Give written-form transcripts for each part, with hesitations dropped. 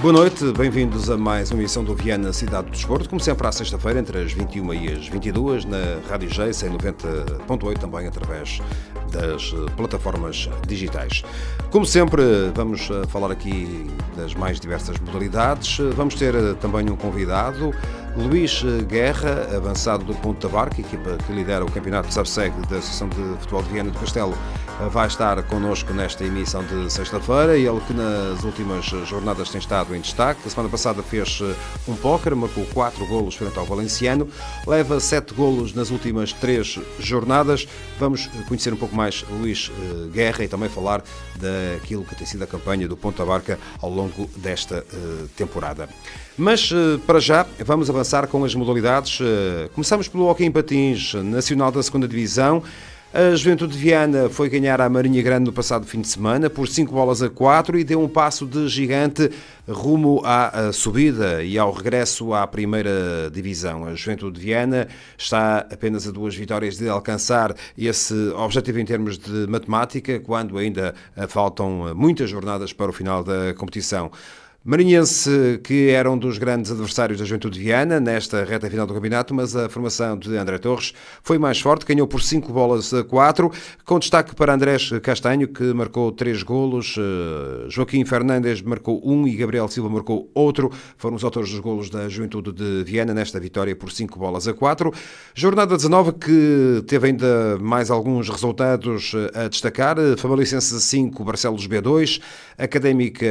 Boa noite, bem-vindos a mais uma emissão do Viana Cidade do Desporto, como sempre à sexta-feira, entre as 21 e as 22, na Rádio Geis, em 90.8, também através das plataformas digitais. Como sempre, vamos falar aqui das mais diversas modalidades. Vamos ter também um convidado, Luís Guerra, avançado do Ponta Barca, equipa que lidera o campeonato de Subseg da Associação de Futebol de Viana do Castelo, vai estar connosco nesta emissão de sexta-feira. Ele que nas últimas jornadas tem estado em destaque. A semana passada fez um póquer, marcou 4 golos frente ao Valenciano, leva 7 golos nas últimas 3 jornadas. Vamos conhecer um pouco mais Luís Guerra e também falar daquilo que tem sido a campanha do Ponta Barca ao longo desta temporada. Mas, para já, vamos avançar com as modalidades. Começamos pelo hóquei em patins nacional da 2ª Divisão. A Juventude de Viana foi ganhar à Marinha Grande no passado fim de semana por 5-4 e deu um passo de gigante rumo à subida e ao regresso à primeira divisão. A Juventude de Viana está apenas a 2 vitórias de alcançar esse objetivo em termos de matemática, quando ainda faltam muitas jornadas para o final da competição. Marinhense, que era um dos grandes adversários da Juventude de Viana nesta reta final do campeonato, mas a formação de André Torres foi mais forte, ganhou por 5-4, com destaque para Andrés Castanho, que marcou 3 golos, Joaquim Fernandes marcou 1 e Gabriel Silva marcou outro. Foram os autores dos golos da Juventude de Viana nesta vitória por 5-4. Jornada 19, que teve ainda mais alguns resultados a destacar. Famalicense 5, Barcelos B2, Académica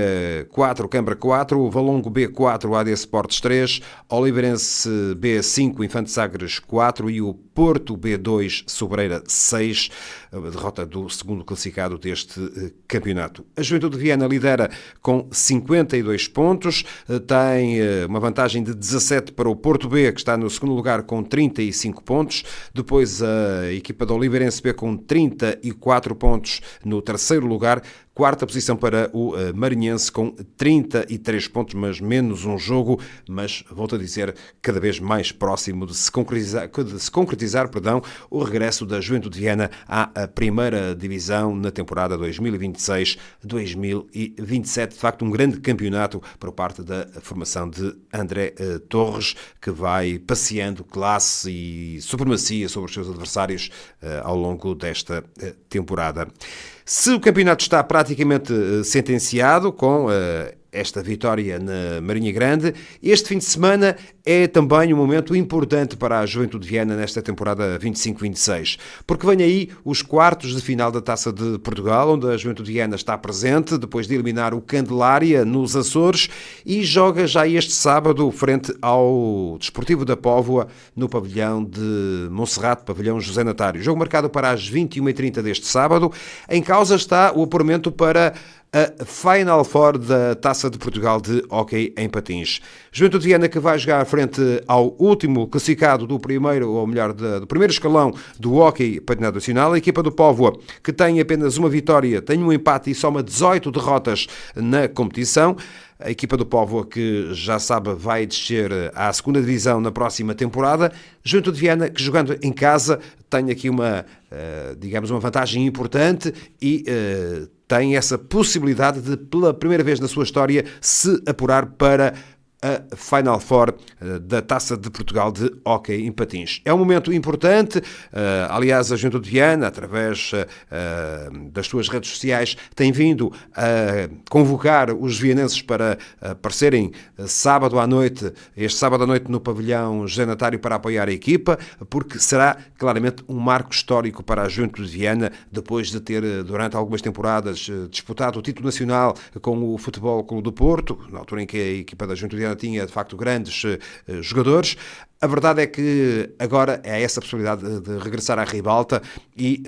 4, Câmara 4, Valongo B4, AD Sports 3, Oliveirense B5, Infante Sagres 4 e o Porto B2, Sobreira 6, a derrota do segundo classificado deste campeonato. A Juventude de Viana lidera com 52 pontos, tem uma vantagem de 17 para o Porto B, que está no segundo lugar com 35 pontos, depois a equipa do Oliveirense B com 34 pontos no terceiro lugar, quarta posição para o Marinhense com 33 pontos, mas menos um jogo, mas, volto a dizer, cada vez mais próximo de se concretizar, o regresso da Juventude de Viana à primeira divisão na temporada 2026-2027. De facto, um grande campeonato por parte da formação de André Torres, que vai passeando classe e supremacia sobre os seus adversários ao longo desta temporada. Se o campeonato está praticamente sentenciado com esta vitória na Marinha Grande, este fim de semana é também um momento importante para a Juventude de Viana nesta temporada 25-26, porque vem aí os quartos de final da Taça de Portugal, onde a Juventude de Viana está presente, depois de eliminar o Candelária nos Açores, e joga já este sábado frente ao Desportivo da Póvoa, no pavilhão de Monserrate, pavilhão José Natário. Jogo marcado para as 21h30 deste sábado. Em causa está o apuramento para a Final Four da Taça de Portugal de hóquei em patins. Juventude de Viana, que vai jogar frente ao último classificado do primeiro, ou melhor, do primeiro escalão do hóquei patinado nacional, a equipa do Póvoa, que tem apenas uma vitória, tem um empate e soma 18 derrotas na competição. A equipa do Póvoa, que já sabe, vai descer à 2ª Divisão na próxima temporada. Juventude de Viana, que jogando em casa, tem aqui uma vantagem importante e tem essa possibilidade de, pela primeira vez na sua história, se apurar para a Final Four da Taça de Portugal de hóquei em patins. É um momento importante, aliás, a Juventude de Viana, através das suas redes sociais, tem vindo a convocar os vianenses para aparecerem este sábado à noite no pavilhão José Natário para apoiar a equipa, porque será claramente um marco histórico para a Juventude de Viana, depois de ter, durante algumas temporadas, disputado o título nacional com o Futebol Clube do Porto, na altura em que a equipa da Juventude de Viana tinha, de facto, grandes jogadores. A verdade é que agora é essa possibilidade de regressar à ribalta e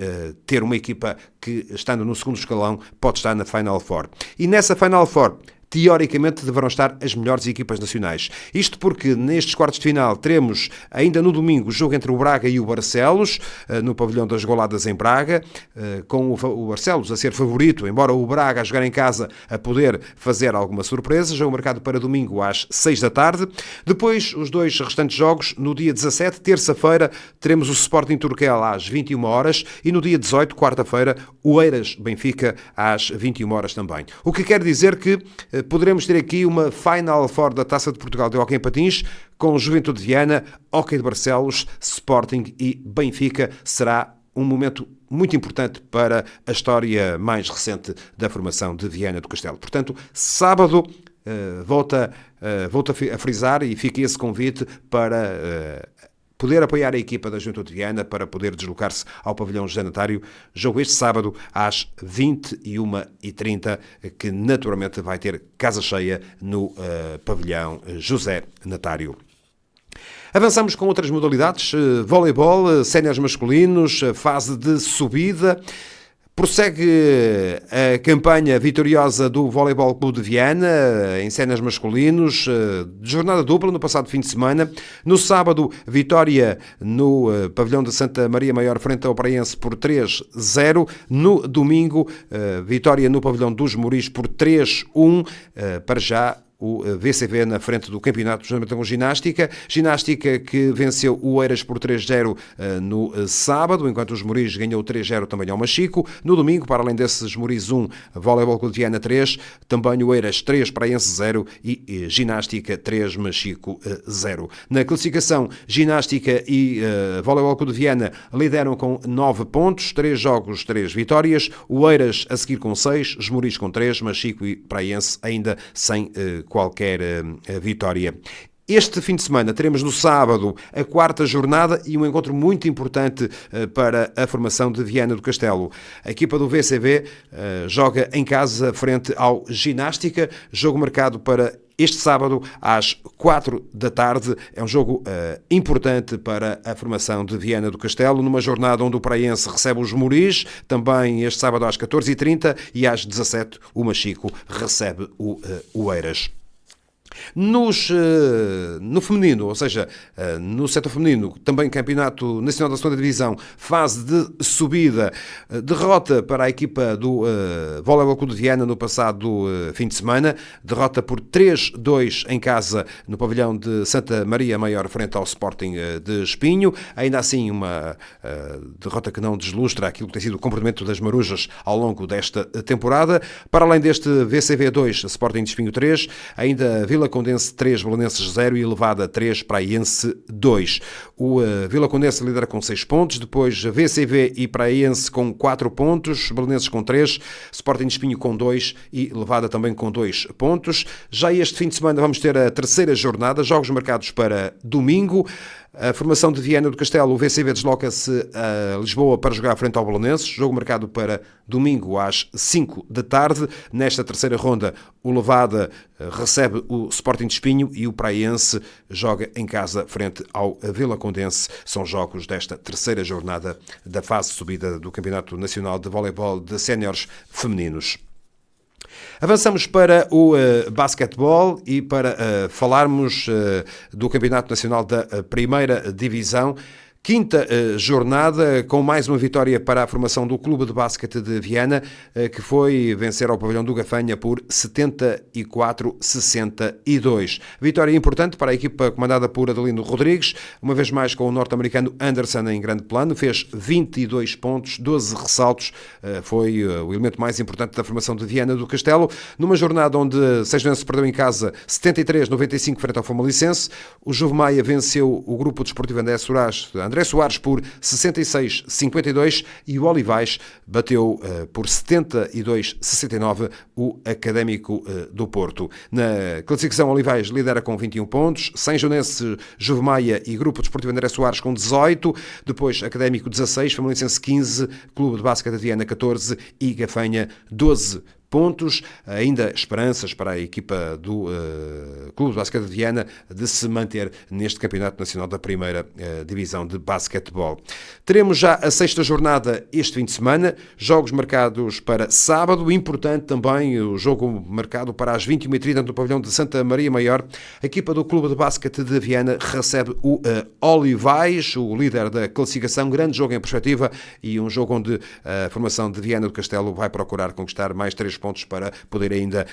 ter uma equipa que, estando no segundo escalão, pode estar na Final Four. E nessa Final Four teoricamente deverão estar as melhores equipas nacionais. Isto porque nestes quartos de final teremos ainda no domingo o jogo entre o Braga e o Barcelos, no pavilhão das Goladas em Braga, com o Barcelos a ser favorito, embora o Braga a jogar em casa a poder fazer alguma surpresa. Jogo marcado para domingo às 6 da tarde. Depois, os dois restantes jogos, no dia 17, terça-feira, teremos o Sporting Turquel às 21 horas e no dia 18, quarta-feira, o Eiras-Benfica às 21 horas também. O que quer dizer que poderemos ter aqui uma Final Four da Taça de Portugal de Hóquei em Patins com Juventude de Viana, Hóquei de Barcelos, Sporting e Benfica. Será um momento muito importante para a história mais recente da formação de Viana do Castelo. Portanto, sábado, volto a frisar e fica esse convite para poder apoiar a equipa da Juventude de Viana, para poder deslocar-se ao pavilhão José Natário. Jogo este sábado às 21h30, que naturalmente vai ter casa cheia no pavilhão José Natário. Avançamos com outras modalidades. Voleibol, séniores masculinos, fase de subida. Prossegue a campanha vitoriosa do Voleibol Clube de Viana em séniores masculinos, de jornada dupla no passado fim de semana. No sábado, vitória no pavilhão de Santa Maria Maior frente ao Praense por 3-0. No domingo, vitória no pavilhão dos Moris por 3-1. Para já, o VCV na frente do campeonato, justamente com ginástica. Ginástica que venceu o Eiras por 3-0 no sábado, enquanto os Moris ganhou 3-0 também ao Machico. No domingo, para além desses Moris 1, Voleibol Clube de Viana 3, também o Eiras 3, Praense 0 e Ginástica 3, Machico 0. Na classificação, Ginástica e Voleibol Clube de Viana lideram com 9 pontos, 3 jogos, 3 vitórias. O Eiras a seguir com 6, os Moris com 3, Machico e Praense ainda sem qualquer vitória. Este fim de semana teremos no sábado a quarta jornada e um encontro muito importante para a formação de Viana do Castelo. A equipa do VCV joga em casa frente ao Ginástica, jogo marcado para este sábado às 4 da tarde. É um jogo importante para a formação de Viana do Castelo, numa jornada onde o Praense recebe os Moris, também este sábado às 14h30 e às 17h o Machico recebe o Eiras. No feminino, ou seja, no setor feminino, também Campeonato Nacional da Segunda Divisão, fase de subida, derrota para a equipa do Voleibol Clube de Viana no passado fim de semana, derrota por 3-2 em casa no pavilhão de Santa Maria Maior frente ao Sporting de Espinho. Ainda assim, uma derrota que não deslustra aquilo que tem sido o comportamento das marujas ao longo desta temporada. Para além deste VCV 2, Sporting de Espinho 3, ainda Vila Condense 3, Belenenses 0 e Levada 3, Praense 2. O Vila Condense lidera com 6 pontos, depois VCV e Praense com 4 pontos, Belenenses com 3, Sporting de Espinho com 2 e Levada também com 2 pontos. Já este fim de semana vamos ter a terceira jornada, jogos marcados para domingo. A formação de Viana do Castelo, o VCV desloca-se a Lisboa para jogar frente ao Belenenses, jogo marcado para domingo às 5 da tarde. Nesta terceira ronda, o Levada recebe o Sporting de Espinho e o Praense joga em casa frente ao Vila Condense. São jogos desta terceira jornada da fase de subida do Campeonato Nacional de Voleibol de Séniores Femininos. Avançamos para o basquetebol e para falarmos do Campeonato Nacional da Primeira Divisão. Quinta jornada, com mais uma vitória para a formação do Clube de Basquete de Viana, que foi vencer ao pavilhão do Gafanha por 74-62. Vitória importante para a equipa comandada por Adelino Rodrigues, uma vez mais com o norte-americano Anderson em grande plano, fez 22 pontos, 12 ressaltos, foi o elemento mais importante da formação de Viana do Castelo, numa jornada onde Sejonense perdeu em casa 73-95 frente ao Famalichense. O Juve Maia venceu o grupo desportivo André Soares por 66-52 e o Olivais bateu por 72-69 o Académico do Porto. Na classificação, Olivais lidera com 21 pontos, Sejonense, Juve Maia e grupo desportivo André Soares com 18, depois Académico 16, Famalichense 15, Clube de Basquete de Viana 14 e Gafanha 12 pontos. Ainda esperanças para a equipa do Clube de Basquete de Viana de se manter neste Campeonato Nacional da Primeira Divisão de Basquetebol. Teremos já a sexta jornada este fim de semana, jogos marcados para sábado, importante também o jogo marcado para as 21h30 no pavilhão de Santa Maria Maior. A equipa do Clube de Basquete de Viana recebe o Olivais, o líder da classificação, grande jogo em perspectiva e um jogo onde a formação de Viana do Castelo vai procurar conquistar mais 3 pontos para poder ainda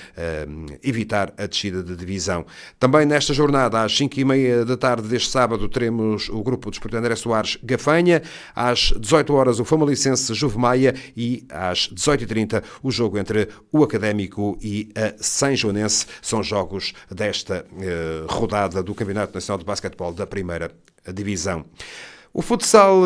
evitar a descida de divisão. Também nesta jornada, às 5h30 da tarde deste sábado, teremos o grupo de Desportivo André Soares Gafanha, às 18 horas o Famalicense Juve Maia e às 18h30 o jogo entre o Académico e a São Joanense. São jogos desta rodada do Campeonato Nacional de Basquetebol da Primeira Divisão. O futsal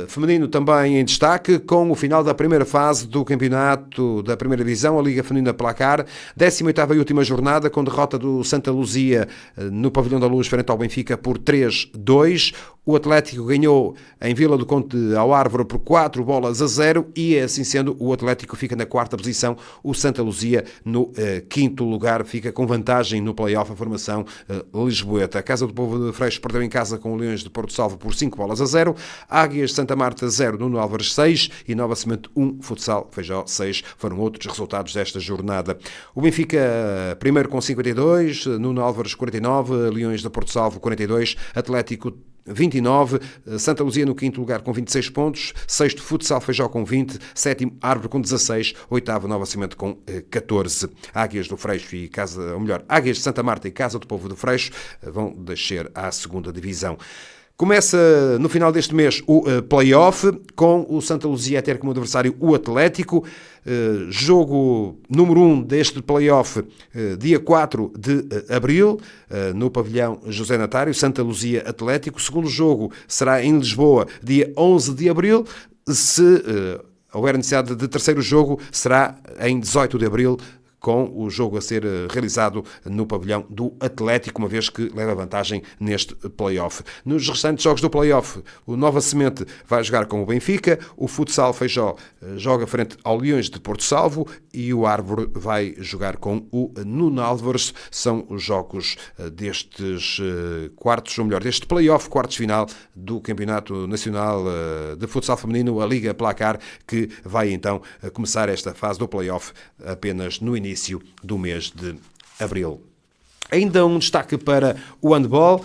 feminino também em destaque, com o final da primeira fase do campeonato da primeira divisão, a Liga Feminina Placar, 18ª e última jornada, com derrota do Santa Luzia no Pavilhão da Luz frente ao Benfica por 3-2. O Atlético ganhou em Vila do Conde ao Árvore por 4-0 e, assim sendo, o Atlético fica na quarta posição, o Santa Luzia no quinto lugar, fica com vantagem no play-off a formação lisboeta. A Casa do Povo de Freixo perdeu em casa com o Leões de Porto Salvo por 5-0, Águias de Santa Marta 0, Nuno Álvares 6 e Nova Semente 1, Futsal Feijó 6, foram outros resultados desta jornada. O Benfica primeiro com 52, Nuno Álvares 49, Leões de Porto Salvo 42, Atlético 29, Santa Luzia no quinto lugar com 26 pontos, sexto Futsal Feijó com 20, sétimo Árvore com 16, oitavo Nova Cimento com 14. Águias do Freixo e Águias de Santa Marta e Casa do Povo do Freixo vão descer à segunda divisão. Começa no final deste mês o play-off, com o Santa Luzia a ter como adversário o Atlético. Jogo número 1 deste play-off, dia 4 de abril, no pavilhão José Natário, Santa Luzia Atlético. O segundo jogo será em Lisboa, dia 11 de abril. Se houver necessidade de terceiro jogo, será em 18 de abril, com o jogo a ser realizado no pavilhão do Atlético, uma vez que leva vantagem neste play-off. Nos restantes jogos do play-off, o Nova Semente vai jogar com o Benfica, o Futsal Feijó joga frente ao Leões de Porto Salvo e o Árvore vai jogar com o Nuno Álvares. São os jogos destes quartos, ou melhor, deste play-off, quartos final do Campeonato Nacional de Futsal Feminino, a Liga Placar, que vai então começar esta fase do play-off apenas no início do mês de abril. Ainda um destaque para o handball.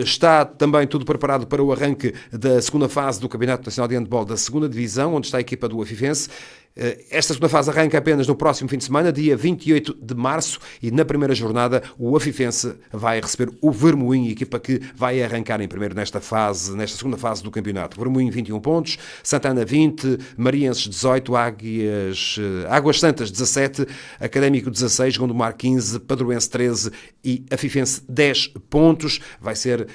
Está também tudo preparado para o arranque da segunda fase do Campeonato Nacional de Handball da segunda divisão, onde está a equipa do Afifense. Esta segunda fase arranca apenas no próximo fim de semana, dia 28 de março, e na primeira jornada o Afifense vai receber o Vermoinho, equipa que vai arrancar em primeiro nesta segunda fase do campeonato. Vermoinho 21 pontos, Santana 20, Marienses 18, Águas Santas 17, Académico 16, Gondomar 15, Padroense 13 e Afifense 10 pontos. Vai ser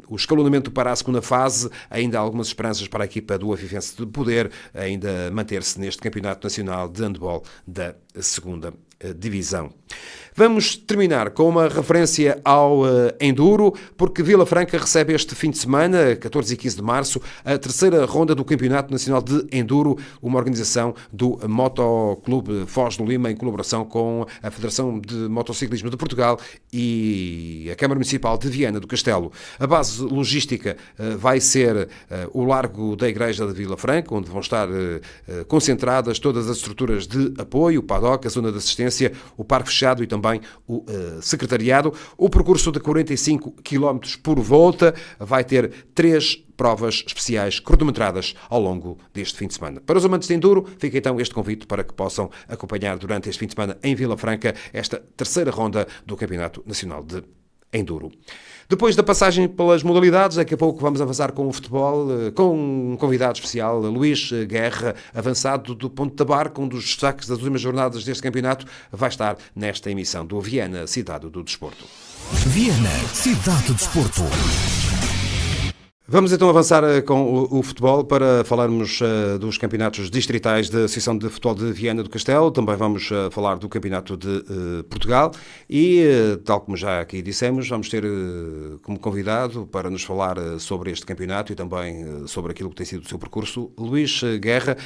o escalonamento para a segunda fase. Ainda há algumas esperanças para a equipa do Afifense de poder ainda manter-se neste Campeonato Nacional de Handball da segunda divisão. Vamos terminar com uma referência ao Enduro, porque Vila Franca recebe este fim de semana, 14 e 15 de março, a terceira ronda do Campeonato Nacional de Enduro, uma organização do Motoclube Foz do Lima, em colaboração com a Federação de Motociclismo de Portugal e a Câmara Municipal de Viana do Castelo. A base logística vai ser o Largo da Igreja de Vila Franca, onde vão estar concentradas todas as estruturas de apoio, o paddock, a zona de assistência, o parque fechado e também o secretariado. O percurso de 45 km por volta vai ter 3 provas especiais cronometradas ao longo deste fim de semana. Para os amantes de enduro, fica então este convite para que possam acompanhar durante este fim de semana em Vila Franca esta terceira ronda do Campeonato Nacional de Enduro. Depois da passagem pelas modalidades, daqui a pouco vamos avançar com o futebol, com um convidado especial, Luís Guerra, avançado do Ponte da Barca, um dos destaques das últimas jornadas deste campeonato, vai estar nesta emissão do Viana, Cidade do Desporto. Viana, Cidade do Desporto. Vamos então avançar com o futebol para falarmos dos campeonatos distritais da Associação de Futebol de Viana do Castelo. Também vamos falar do Campeonato de Portugal e, tal como já aqui dissemos, vamos ter como convidado para nos falar sobre este campeonato e também sobre aquilo que tem sido o seu percurso, Luís Guerra.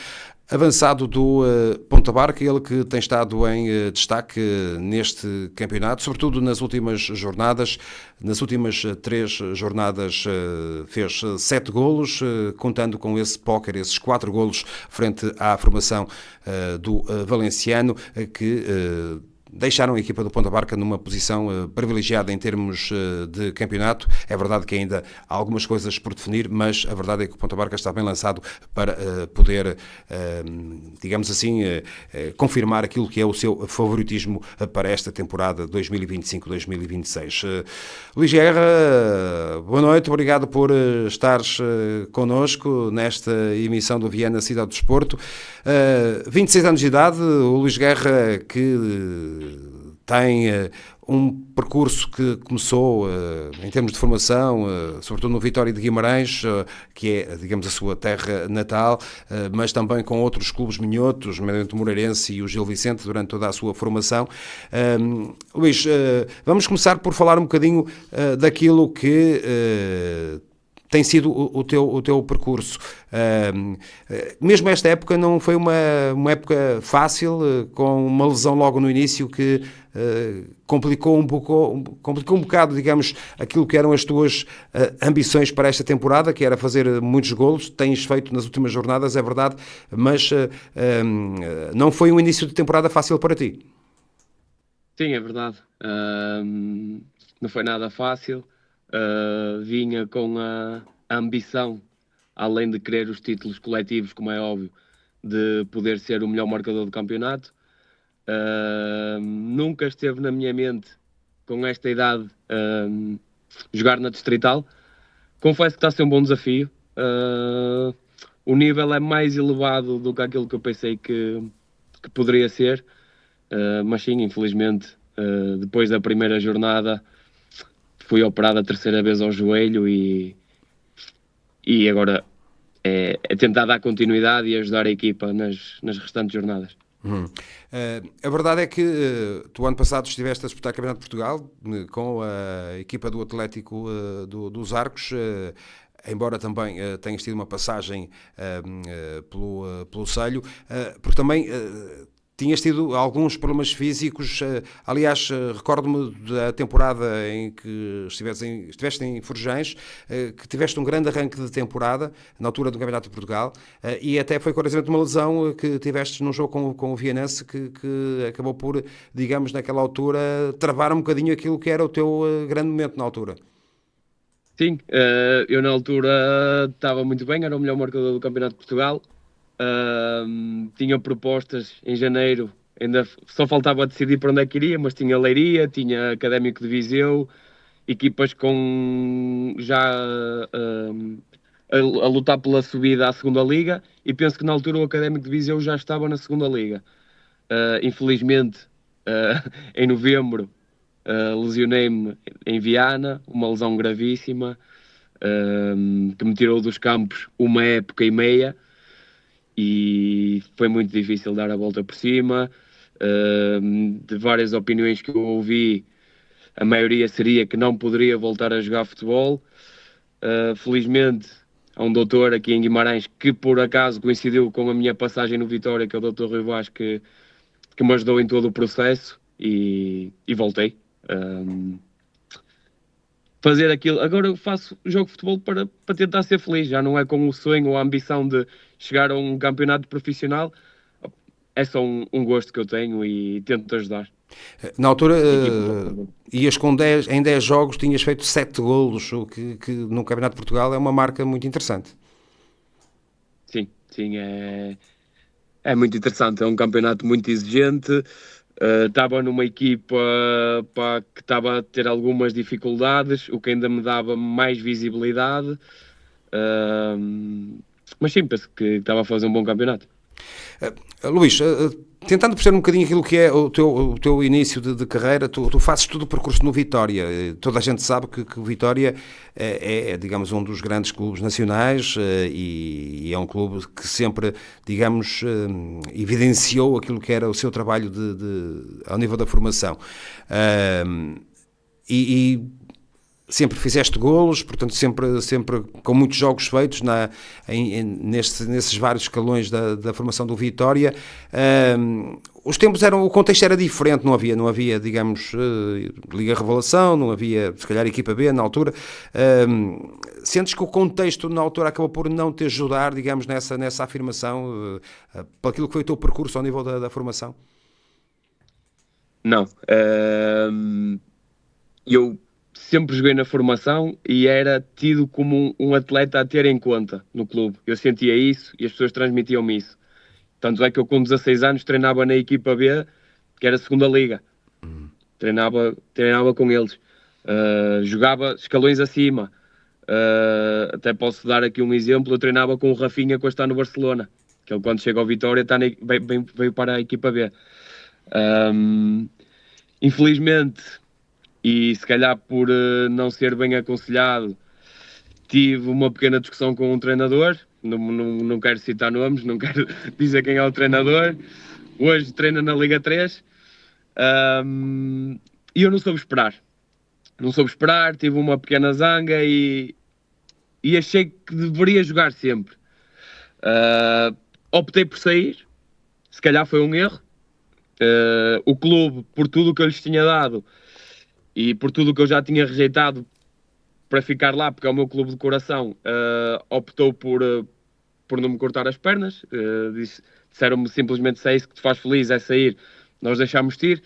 avançado do Ponta Barca, ele que tem estado em destaque neste campeonato, sobretudo nas últimas jornadas. Nas últimas 3 jornadas fez 7 golos, contando com esse póquer, esses 4 golos frente à formação do Valenciano, que deixaram a equipa do Ponta Barca numa posição privilegiada em termos de campeonato. É verdade que ainda há algumas coisas por definir, mas a verdade é que o Ponta Barca está bem lançado para poder, digamos assim, confirmar aquilo que é o seu favoritismo para esta temporada 2025-2026. Luís Guerra, boa noite, obrigado por estares connosco nesta emissão do Viena Cidade do Desporto. 26 anos de idade, o Luís Guerra que tem um percurso que começou em termos de formação, sobretudo no Vitória de Guimarães, que é, digamos, a sua terra natal, mas também com outros clubes minhotos, nomeadamente o Moreirense e o Gil Vicente, durante toda a sua formação. Luís, vamos começar por falar um bocadinho daquilo que tem sido o teu percurso. Mesmo esta época não foi uma época fácil, com uma lesão logo no início que complicou um bocado, digamos, aquilo que eram as tuas ambições para esta temporada, que era fazer muitos golos. Tens feito nas últimas jornadas, é verdade, mas não foi um início de temporada fácil para ti. Sim, é verdade. Não foi nada fácil. Vinha com a ambição, além de querer os títulos coletivos, como é óbvio, de poder ser o melhor marcador do campeonato. Nunca esteve na minha mente, com esta idade, jogar na Distrital. Confesso que está a ser um bom desafio. O nível é mais elevado do que aquilo que eu pensei que poderia ser, mas sim, infelizmente, depois da primeira jornada fui operado a 3ª vez ao joelho e agora é tentar dar continuidade e ajudar a equipa nas restantes jornadas. A verdade é que tu ano passado estiveste a disputar o Campeonato de Portugal com a equipa do Atlético dos Arcos, embora também tenhas tido uma passagem pelo Selho, porque também tinhas tido alguns problemas físicos. Aliás, recordo-me da temporada em que estiveste em Forjães, que tiveste um grande arranque de temporada, na altura do Campeonato de Portugal, e até foi curiosamente uma lesão que tiveste num jogo com o Vianense, que acabou por, digamos, naquela altura, travar um bocadinho aquilo que era o teu grande momento na altura. Sim, eu na altura estava muito bem, era o melhor marcador do Campeonato de Portugal. Tinha propostas em janeiro, ainda só faltava decidir para onde é que iria, mas tinha Leiria, tinha Académico de Viseu, equipas com já a lutar pela subida à segunda Liga, e penso que na altura o Académico de Viseu já estava na segunda Liga. Infelizmente, em novembro, lesionei-me em Viana, uma lesão gravíssima, que me tirou dos campos uma época e meia. E foi muito difícil dar a volta por cima. De várias opiniões que eu ouvi, a maioria seria que não poderia voltar a jogar futebol. Felizmente, há um doutor aqui em Guimarães que por acaso coincidiu com a minha passagem no Vitória, que é o Dr. Rui Vaz, que me ajudou em todo o processo, e voltei. Fazer aquilo. Agora eu jogo futebol para tentar ser feliz, já não é com o sonho ou a ambição de chegar a um campeonato profissional. É só um gosto que eu tenho e tento ajudar. Na altura, ias com 10, em 10 jogos, tinhas feito 7 golos, o que no Campeonato de Portugal é uma marca muito interessante. Sim, é muito interessante, é um campeonato muito exigente. Estava numa equipa que estava a ter algumas dificuldades, o que ainda me dava mais visibilidade, mas sim, penso que estava a fazer um bom campeonato. Luís, tentando perceber um bocadinho aquilo que é o teu início de carreira, tu fazes todo o percurso no Vitória. Toda a gente sabe que o Vitória é, digamos, um dos grandes clubes nacionais, e é um clube que sempre, digamos, evidenciou aquilo que era o seu trabalho ao nível da formação. E sempre fizeste golos, portanto sempre com muitos jogos feitos nesses vários escalões da formação do Vitória. Os tempos o contexto era diferente, não havia digamos, Liga Revelação, não havia, se calhar, equipa B na altura. Sentes que o contexto na altura acabou por não te ajudar, digamos, nessa afirmação, para aquilo que foi o teu percurso ao nível da formação? Não. Eu sempre joguei na formação e era tido como um atleta a ter em conta no clube. Eu sentia isso e as pessoas transmitiam-me isso. Tanto é que eu com 16 anos treinava na equipa B, que era a segunda liga. Treinava com eles. Jogava escalões acima. Até posso dar aqui um exemplo. Eu treinava com o Rafinha quando está no Barcelona. Que ele quando chega ao Vitória veio para a equipa B. Infelizmente, e se calhar por não ser bem aconselhado, tive uma pequena discussão com um treinador. Não quero citar nomes, não quero dizer quem é o treinador. Hoje treina na Liga 3. E eu não soube esperar. Tive uma pequena zanga e achei que deveria jogar sempre. Optei por sair. Se calhar foi um erro. O clube, por tudo o que eu lhes tinha dado e por tudo o que eu já tinha rejeitado para ficar lá, porque é o meu clube de coração, optou por não me cortar as pernas. Disseram-me simplesmente: se é isso que te faz feliz, é sair, nós deixámos-te ir.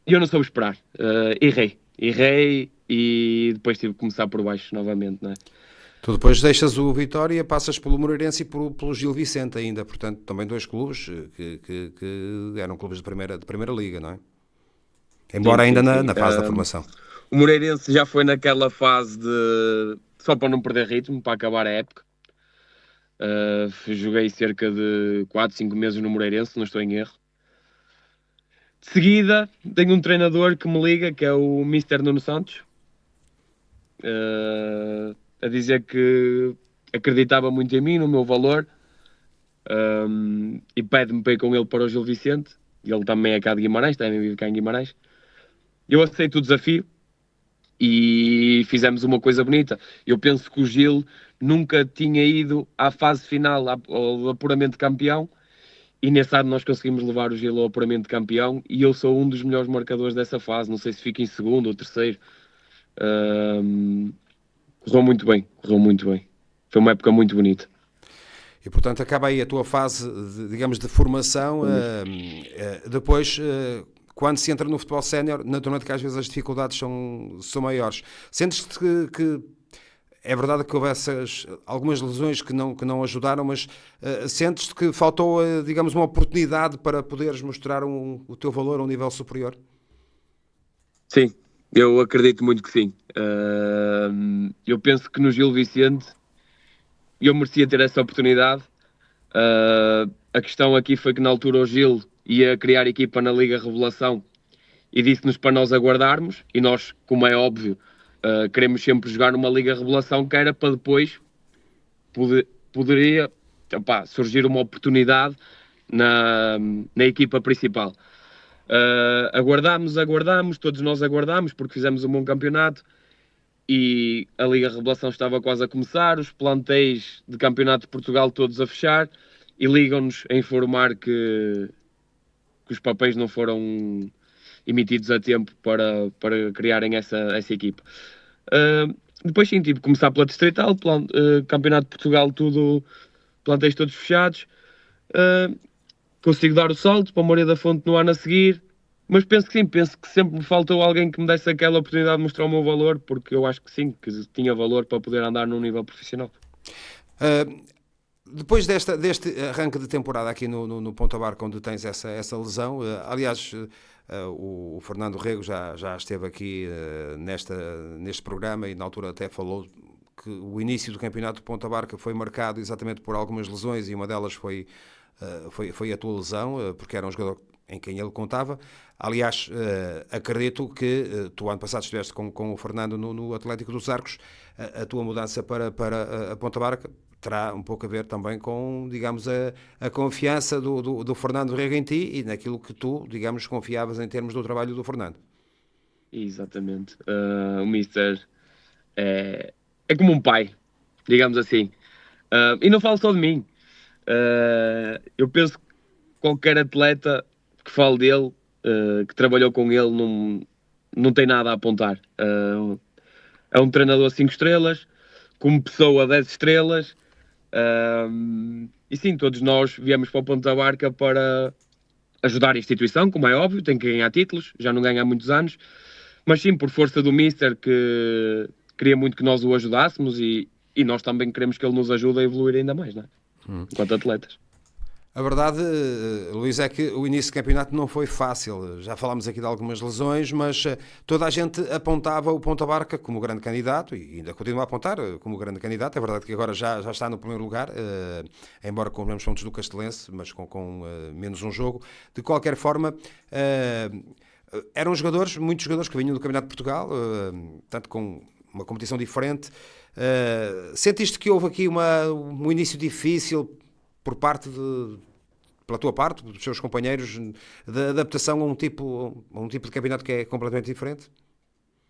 E eu não soube esperar. Errei e depois tive que começar por baixo novamente, não é? Tu depois deixas o Vitória, passas pelo Moreirense e pelo Gil Vicente ainda, portanto também dois clubes que eram clubes de primeira liga, não é? Embora Sim, ainda sim. na fase da formação. O Moreirense já foi naquela fase só para não perder ritmo, para acabar a época. Joguei cerca de 4, 5 meses no Moreirense, não estou em erro. De seguida, tenho um treinador que me liga, que é o Mister Nuno Santos, a dizer que acreditava muito em mim, no meu valor, e pede-me para ir com ele para o Gil Vicente. Ele também é cá de Guimarães, também vive cá em Guimarães. Eu aceito o desafio e fizemos uma coisa bonita. Eu penso que o Gil nunca tinha ido à fase final, ao apuramento campeão, e nesse ano nós conseguimos levar o Gil ao apuramento campeão e eu sou um dos melhores marcadores dessa fase. Não sei se fica em segundo ou terceiro. Correu muito bem. Foi uma época muito bonita. E portanto acaba aí a tua fase, digamos, de formação. Depois, quando se entra no futebol sénior, naturalmente que às vezes as dificuldades são maiores. Sentes-te que é verdade que houve algumas lesões que não ajudaram, mas sentes-te que faltou, digamos, uma oportunidade para poderes mostrar o teu valor a um nível superior? Sim, eu acredito muito que sim. Eu penso que no Gil Vicente eu merecia ter essa oportunidade. A questão aqui foi que na altura o Gil ia criar equipa na Liga Revelação e disse-nos para nós aguardarmos, e nós, como é óbvio, queremos sempre jogar numa Liga Revelação, que era para depois poderia surgir uma oportunidade na equipa principal. Aguardámos, todos nós aguardámos, porque fizemos um bom campeonato e a Liga Revelação estava quase a começar, os plantéis de campeonato de Portugal todos a fechar, e ligam-nos a informar que os papéis não foram emitidos a tempo para criarem essa equipa. Depois sim, tive que começar pela Distrital, Campeonato de Portugal, plantéis todos fechados. Consigo dar o salto para a Moreira da Fonte no ano a seguir, mas penso que sempre me faltou alguém que me desse aquela oportunidade de mostrar o meu valor, porque eu acho que sim, que tinha valor para poder andar num nível profissional. Depois deste arranque de temporada aqui no Ponta Barca, onde tens essa lesão, aliás, o Fernando Rego já esteve aqui neste programa e na altura até falou que o início do campeonato de Ponta Barca foi marcado exatamente por algumas lesões e uma delas foi a tua lesão, porque era um jogador em quem ele contava. Aliás, acredito que tu ano passado estiveste com o Fernando no Atlético dos Arcos. A tua mudança para a Ponta Barca terá um pouco a ver também com, digamos, a confiança do Fernando Rego em ti e naquilo que tu, digamos, confiavas em termos do trabalho do Fernando. Exatamente. O Mister é como um pai, digamos assim. E não falo só de mim. Eu penso que qualquer atleta que fale dele, que trabalhou com ele, não tem nada a apontar. É um treinador 5 estrelas, como pessoa 10 estrelas. E sim, todos nós viemos para o Ponta Barca para ajudar a instituição, como é óbvio, tem que ganhar títulos, já não ganha há muitos anos, mas sim, por força do Mister, que queria muito que nós o ajudássemos e nós também queremos que ele nos ajude a evoluir ainda mais, não é? Enquanto atletas. A verdade, Luís, é que o início do campeonato não foi fácil. Já falámos aqui de algumas lesões, mas toda a gente apontava o Ponta Barca como grande candidato e ainda continua a apontar como grande candidato. É verdade que agora já está no primeiro lugar, embora com os mesmos pontos do Castelense, mas com menos um jogo. De qualquer forma, eram muitos jogadores que vinham do Campeonato de Portugal, tanto com uma competição diferente. Sentiste que houve aqui um início difícil pela tua parte, dos seus companheiros, de adaptação a um tipo de campeonato que é completamente diferente?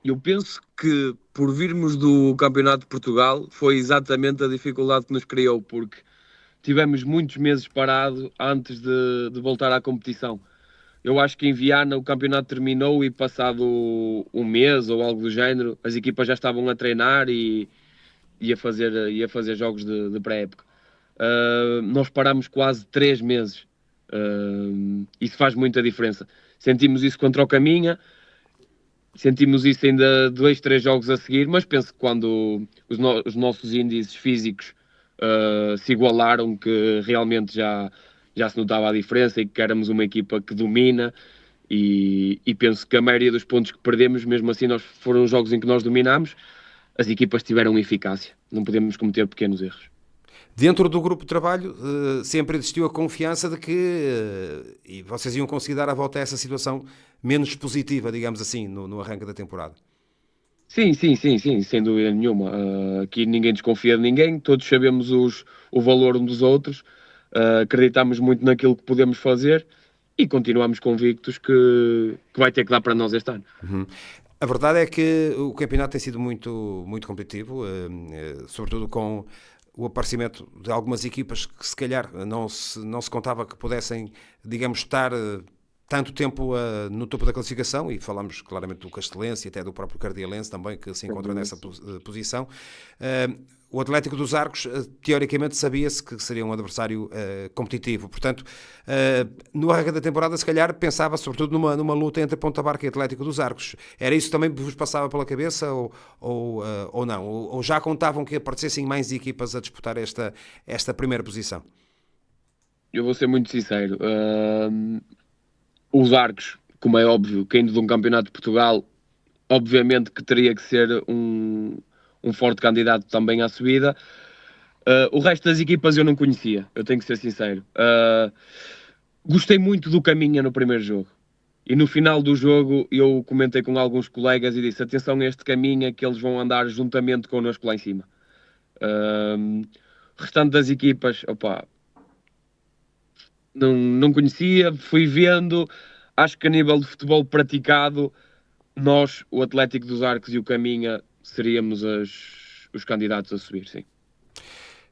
Eu penso que por virmos do Campeonato de Portugal foi exatamente a dificuldade que nos criou, porque tivemos muitos meses parados antes de voltar à competição. Eu acho que em Viana o campeonato terminou e passado um mês ou algo do género, as equipas já estavam a treinar e a fazer jogos de pré-época. Nós paramos quase 3 meses. Isso faz muita diferença. Sentimos isso contra o Caminha, sentimos isso ainda 2, 3 jogos a seguir, mas penso que quando os nossos índices físicos se igualaram, que realmente já se notava a diferença e que éramos uma equipa que domina, e penso que a maioria dos pontos que perdemos, mesmo assim, foram jogos em que nós dominámos, as equipas tiveram eficácia. Não podemos cometer pequenos erros. Dentro do grupo de trabalho sempre existiu a confiança de que e vocês iam conseguir dar a volta a essa situação menos positiva, digamos assim, no arranque da temporada. Sim, sem dúvida nenhuma. Aqui ninguém desconfia de ninguém, todos sabemos o valor uns dos outros, acreditamos muito naquilo que podemos fazer e continuamos convictos que vai ter que dar para nós este ano. A verdade é que o campeonato tem sido muito, muito competitivo, sobretudo com o aparecimento de algumas equipas que se calhar não se contava que pudessem, digamos, estar tanto tempo no topo da classificação, e falamos claramente do Castelense e até do próprio Cardielense também, que se encontra nessa posição. O Atlético dos Arcos, teoricamente, sabia-se que seria um adversário competitivo. Portanto, no arranque da temporada, se calhar, pensava sobretudo numa luta entre Ponta Barca e Atlético dos Arcos. Era isso também que vos passava pela cabeça ou não? Ou já contavam que aparecessem mais equipas a disputar esta primeira posição? Eu vou ser muito sincero. Os Arcos, como é óbvio, caindo de um campeonato de Portugal, obviamente que teria que ser um forte candidato também à subida. O resto das equipas eu não conhecia, eu tenho que ser sincero. Gostei muito do Caminha no primeiro jogo. E no final do jogo eu comentei com alguns colegas e disse: atenção a este Caminha, que eles vão andar juntamente connosco lá em cima. O restante das equipas, não conhecia, fui vendo. Acho que a nível de futebol praticado, nós, o Atlético dos Arcos e o Caminha, seríamos os candidatos a subir, sim.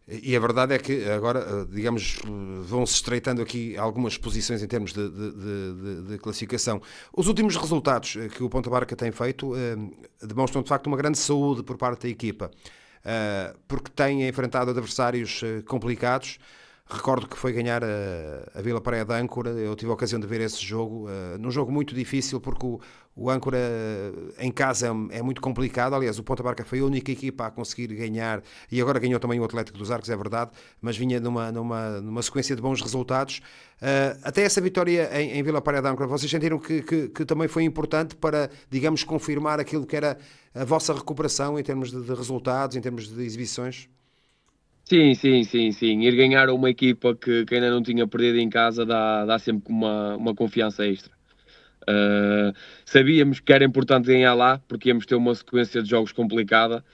E a verdade é que agora, digamos, vão-se estreitando aqui algumas posições em termos de classificação. Os últimos resultados que o Ponta Barca tem feito demonstram de facto uma grande saúde por parte da equipa, porque tem enfrentado adversários complicados. Recordo que foi ganhar a Vila Praia de Âncora. Eu tive a ocasião de ver esse jogo, num jogo muito difícil, porque o Âncora em casa é muito complicado. Aliás, o Ponta Barca foi a única equipa a conseguir ganhar, e agora ganhou também o Atlético dos Arcos, é verdade, mas vinha numa sequência de bons resultados. Até essa vitória em Vila Praia de Âncora, vocês sentiram que também foi importante para, digamos, confirmar aquilo que era a vossa recuperação em termos de resultados, em termos de exibições? Sim. Ir ganhar a uma equipa que ainda não tinha perdido em casa dá sempre uma confiança extra. Sabíamos que era importante ganhar lá, porque íamos ter uma sequência de jogos complicada.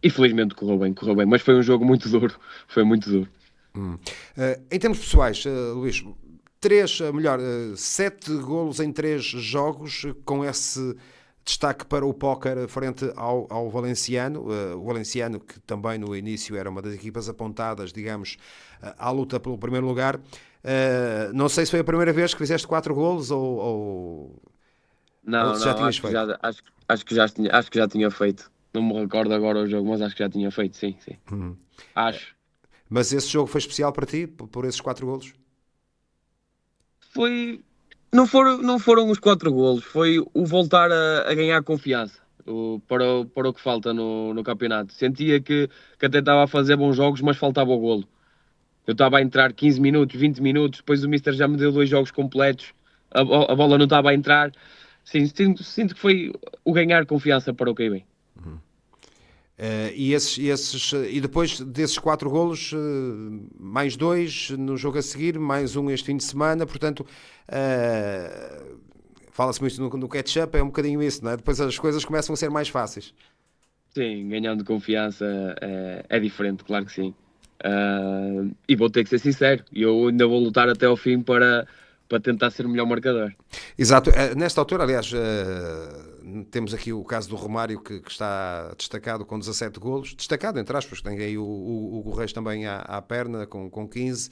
E felizmente correu bem, mas foi um jogo muito duro. Foi muito duro. Em termos pessoais, Luís, 7 golos em 3 jogos, com esse destaque para o póquer frente ao Valenciano. O Valenciano, que também no início era uma das equipas apontadas, digamos, à luta pelo primeiro lugar. Não sei se foi a primeira vez que fizeste 4 golos ou Não, se já não, tinhas feito. acho que já tinha feito. Não me recordo agora o jogo, mas acho que já tinha feito, sim, sim. Acho. Mas esse jogo foi especial para ti, por esses 4 golos? Foi. Não foram os 4 golos, foi o voltar a ganhar confiança para o que falta no campeonato. Sentia que até estava a fazer bons jogos, mas faltava o golo. Eu estava a entrar 15 minutos, 20 minutos, depois o Mister já me deu 2 jogos completos, a bola não estava a entrar. Sim, sinto que foi o ganhar confiança para o QB. E depois desses 4 golos, mais 2 no jogo a seguir, mais um este fim de semana, portanto, fala-se muito no catch-up, é um bocadinho isso, não é? Depois as coisas começam a ser mais fáceis. Sim, ganhando confiança é diferente, claro que sim. E vou ter que ser sincero, eu ainda vou lutar até ao fim para tentar ser o melhor marcador. Exato. Nesta altura, aliás, temos aqui o caso do Romário que está destacado com 17 golos, destacado entre aspas, tem aí o Hugo Reis também à perna com 15.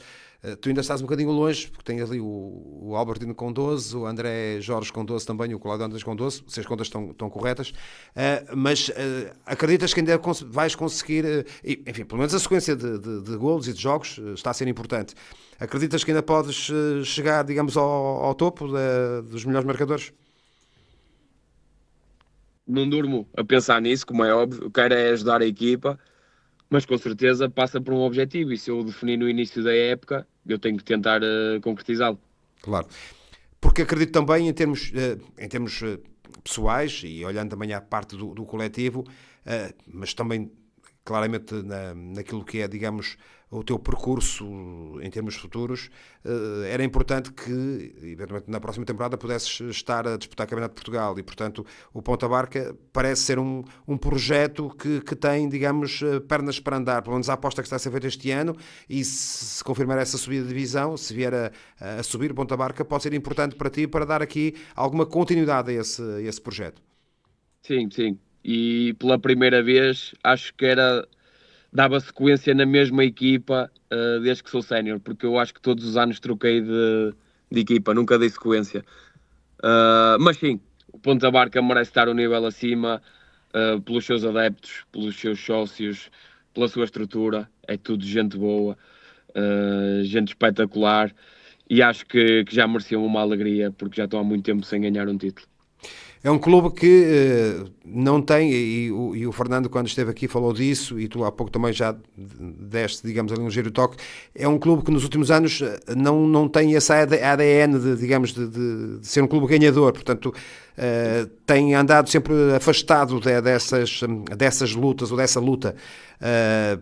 Tu ainda estás um bocadinho longe, porque tem ali o Albertino com 12, o André Jorge com 12 também, o Cláudio Andas com 12, se as contas estão corretas, mas acreditas que ainda vais conseguir, enfim, pelo menos a sequência de golos e de jogos está a ser importante. Acreditas que ainda podes chegar, digamos, ao topo dos melhores marcadores? Não durmo a pensar nisso, como é óbvio, eu quero é ajudar a equipa, mas com certeza passa por um objetivo, e se eu o definir no início da época, eu tenho que tentar concretizá-lo. Claro. Porque acredito também em termos pessoais, e olhando também à parte do coletivo, mas também claramente naquilo que é, digamos, o teu percurso em termos futuros, era importante que, eventualmente, na próxima temporada pudesses estar a disputar o Campeonato de Portugal e, portanto, o Ponta Barca parece ser um projeto que tem, digamos, pernas para andar, pelo menos a aposta que está a ser feita este ano, e se confirmar essa subida de divisão, se vier a subir o Ponta Barca, pode ser importante para ti, para dar aqui alguma continuidade a esse projeto. Sim, sim. E pela primeira vez acho que dava sequência na mesma equipa desde que sou sénior, porque eu acho que todos os anos troquei de equipa, nunca dei sequência. Mas sim, o Ponta Barca merece estar um nível acima pelos seus adeptos, pelos seus sócios, pela sua estrutura. É tudo gente boa, gente espetacular, e acho que já mereciam uma alegria, porque já estão há muito tempo sem ganhar um título. É um clube que não tem, e o Fernando quando esteve aqui falou disso, e tu há pouco também já deste, digamos, ali um ligeiro toque, é um clube que nos últimos anos não tem esse ADN, de ser um clube ganhador, portanto tem andado sempre afastado dessas lutas, ou dessa luta.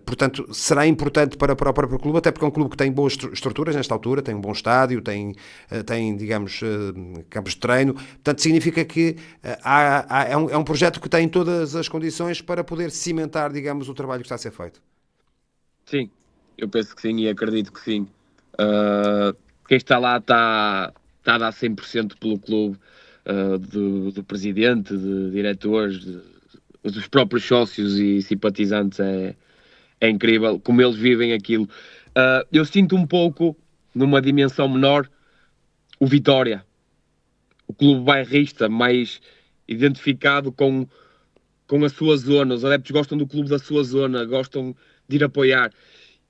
Portanto, será importante para o próprio clube, até porque é um clube que tem boas estruturas nesta altura, tem um bom estádio, tem digamos, campos de treino, portanto significa que é um projeto que tem todas as condições para poder cimentar, digamos, o trabalho que está a ser feito. Sim, eu penso que sim e acredito que sim. Quem está lá está a dar 100% pelo clube, do presidente, de diretores, dos próprios sócios e simpatizantes. É incrível como eles vivem aquilo. Eu sinto um pouco, numa dimensão menor, o Vitória. O clube bairrista, mais identificado com a sua zona. Os adeptos gostam do clube da sua zona, gostam de ir apoiar.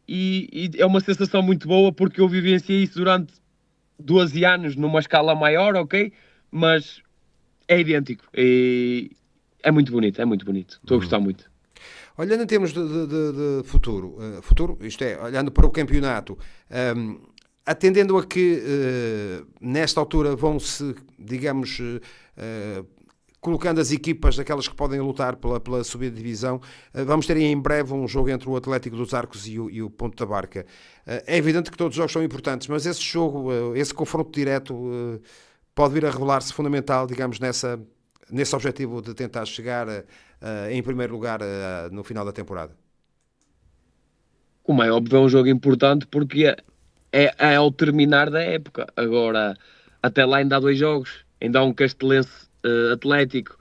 E é uma sensação muito boa, porque eu vivenciei isso durante 12 anos, numa escala maior, ok? Mas é idêntico. E é muito bonito, é muito bonito. Estou a gostar muito. Olhando em termos de futuro, isto é, olhando para o campeonato, atendendo a que nesta altura vão-se, digamos, colocando as equipas, aquelas que podem lutar pela subida de divisão, vamos ter em breve um jogo entre o Atlético dos Arcos e o Ponta Barca. É evidente que todos os jogos são importantes, mas esse jogo, esse confronto direto, pode vir a revelar-se fundamental, digamos, nesse objetivo de tentar chegar em primeiro lugar no final da temporada. Como é óbvio, é um jogo importante, porque é ao terminar da época. Agora, até lá ainda há 2 jogos, ainda há um Castelense Atlético.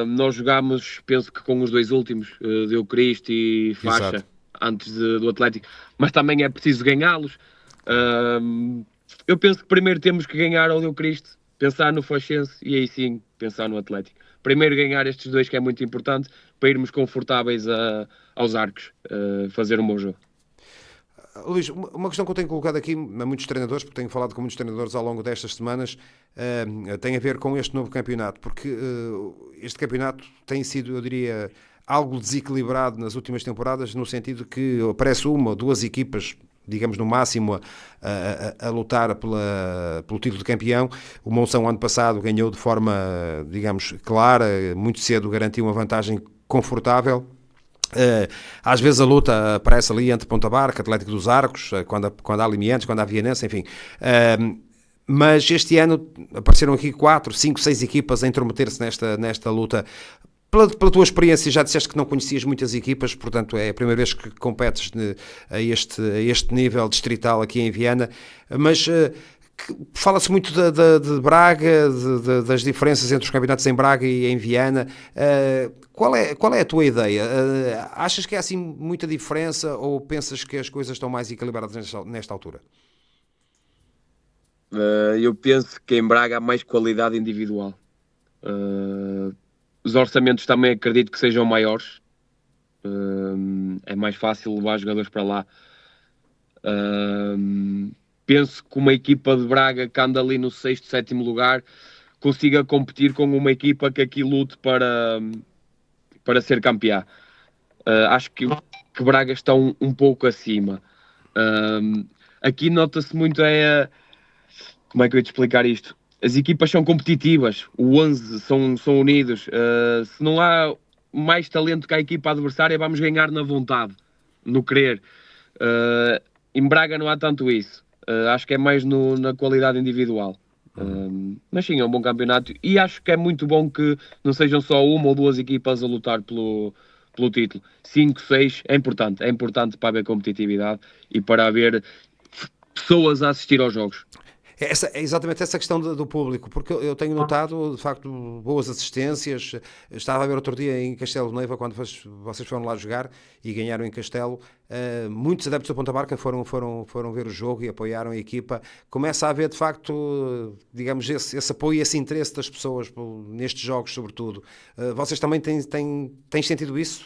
Nós jogámos, penso que com os 2 últimos, Deu Cristo e Faixa, Exato. antes do Atlético, mas também é preciso ganhá-los. Eu penso que primeiro temos que ganhar ao Deu Cristo, pensar no Faxense e aí sim pensar no Atlético. Primeiro ganhar estes 2, que é muito importante, para irmos confortáveis aos Arcos, fazer um bom jogo. Luís, uma questão que eu tenho colocado aqui a muitos treinadores, porque tenho falado com muitos treinadores ao longo destas semanas, tem a ver com este novo campeonato, porque este campeonato tem sido, eu diria, algo desequilibrado nas últimas temporadas, no sentido que aparece uma ou 2 equipas, digamos no máximo, a lutar pelo título de campeão. O Monção, ano passado, ganhou de forma, digamos, clara, muito cedo garantiu uma vantagem confortável. Às vezes a luta aparece ali entre Ponta Barca, Atlético dos Arcos, quando há Limientos, quando há Vianense, enfim. Mas este ano apareceram aqui 4, 5, 6 equipas a intrometer-se nesta luta. Pela tua experiência, já disseste que não conhecias muitas equipas, portanto é a primeira vez que competes a este nível distrital aqui em Viana, mas fala-se muito de Braga, das diferenças entre os campeonatos em Braga e em Viana. Qual é a tua ideia? Achas que há assim muita diferença ou pensas que as coisas estão mais equilibradas nesta altura? Eu penso que em Braga há mais qualidade individual. Os orçamentos também acredito que sejam maiores. É mais fácil levar jogadores para lá. Penso que uma equipa de Braga que anda ali no 6º, 7º lugar consiga competir com uma equipa que aqui lute para ser campeã. Acho que Braga está um pouco acima. Aqui nota-se muito como é que eu ia te explicar isto? As equipas são competitivas, o 11 são unidos. Se não há mais talento que a equipa adversária, vamos ganhar na vontade, no querer. Em Braga não há tanto isso. Acho que é mais na qualidade individual. Mas sim, é um bom campeonato e acho que é muito bom que não sejam só uma ou 2 equipas a lutar pelo título. 5, 6 é importante para haver competitividade e para haver pessoas a assistir aos jogos. É exatamente essa questão do público, porque eu tenho notado, de facto, boas assistências. Estava a ver outro dia em Castelo de Neiva, quando vocês foram lá jogar e ganharam em Castelo. Muitos adeptos da Ponta Barca foram ver o jogo e apoiaram a equipa. Começa a haver, de facto, digamos, esse apoio e esse interesse das pessoas nestes jogos, sobretudo. Vocês também têm sentido isso?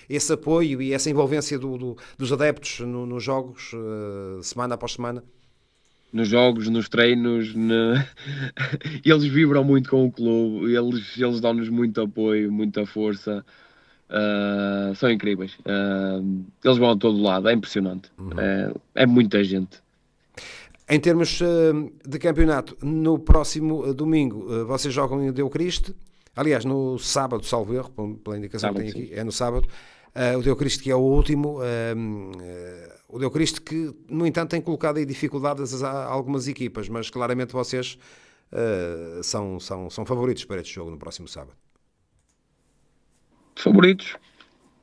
Esse apoio e essa envolvência dos adeptos nos jogos, semana após semana? Nos jogos, nos treinos, eles vibram muito com o clube, eles dão-nos muito apoio, muita força, são incríveis. Eles vão a todo lado, é impressionante. É muita gente. Em termos de campeonato, no próximo domingo vocês jogam em Deu Cristo, aliás no sábado, salvo erro, pela indicação Sábado, que tem aqui, sim. é no sábado. O Deu Cristo, que é o último, o Deu Cristo que, no entanto, tem colocado aí dificuldades a algumas equipas, mas claramente vocês são favoritos para este jogo no próximo sábado. Favoritos?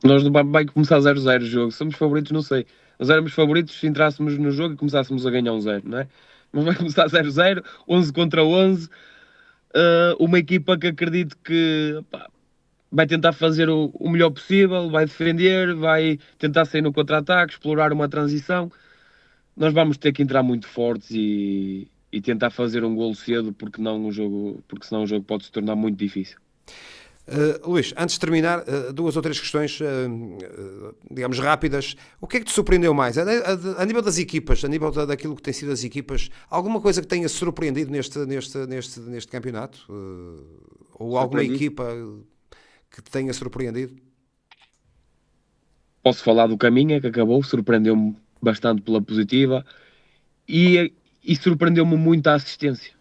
Nós não vai começar 0-0 o jogo, somos favoritos, não sei. Nós éramos favoritos se entrássemos no jogo e começássemos a ganhar 1-0, não é? Mas vai começar 0-0, 11 contra 11, uma equipa que acredito que vai tentar fazer o melhor possível, vai defender, vai tentar sair no contra-ataque, explorar uma transição. Nós vamos ter que entrar muito fortes e tentar fazer um golo cedo, porque senão o jogo pode se tornar muito difícil. Luís, antes de terminar, 2 ou 3 questões, digamos, rápidas. O que é que te surpreendeu mais? A nível das equipas, a nível daquilo que tem sido as equipas, alguma coisa que tenha surpreendido neste campeonato? Ou alguma equipa que te tenha surpreendido? Posso falar do Caminha, que acabou, surpreendeu-me bastante pela positiva e surpreendeu-me muito a assistência.